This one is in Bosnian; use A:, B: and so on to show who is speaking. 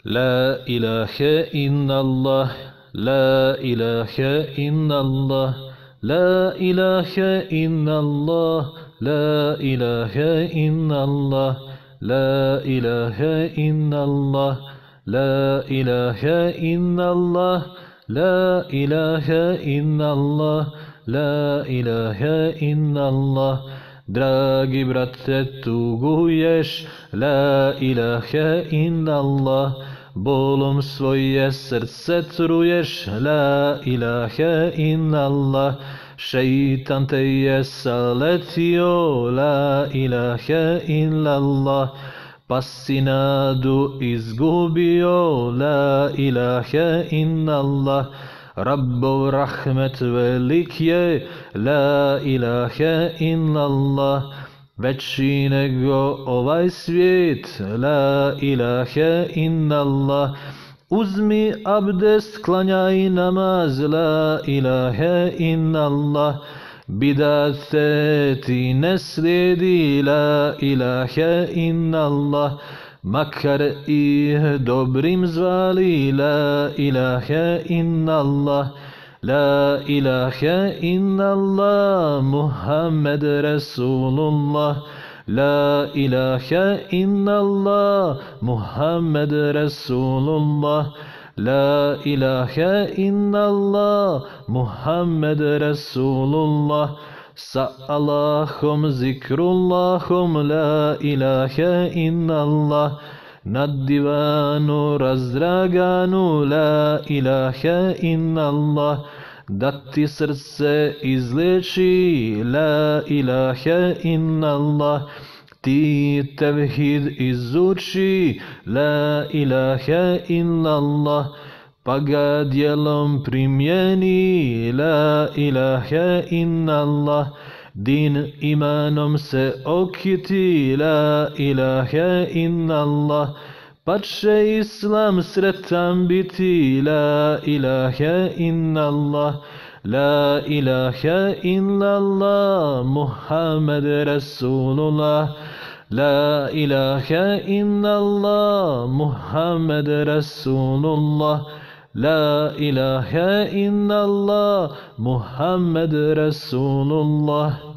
A: لا إله إلا الله لا إله إلا الله لا إله إلا الله لا إله إلا الله لا إله إلا الله لا إله إلا الله لا إله إلا الله لا إله إلا الله Dragi brate, tuguješ, la ilaha illallah, bolom svoje srce truješ, la ilaha illallah, šeitan te je saletio, la ilaha illallah, pa si nadu izgubio, la ilaha illallah, Rabbov rahmet velik je, la ilaha illallah, veći nego ovaj svijet, la ilaha illallah, uzmi abdest, klanjaj namaz, la ilaha illallah, bidat ti ne slijedi, la ilaha illallah, makar ih dobrim zvali, la ilaha illallah, la ilaha illallah, Muhammed Rasulullah, la ilaha illallah, Muhammed Rasulullah, la ilaha illallah, Muhammed Rasulullah, sa Allahom zikrullahom, la ilaha illallah, na divanu razdraganu, la ilaha illallah, da ti srce izleči, la ilaha illallah, ti tevhid izuči, la ilaha illallah, pa ga djelom primjeni, la ilaha illallah, din imanom se okiti, la ilaha illallah, pa će islam sretan biti, la ilaha illallah, la ilaha illallah, Muhammed Rasulullah, la ilaha illallah, Muhammed Rasulullah, la ilaha illallah, Muhammed Rasulullah.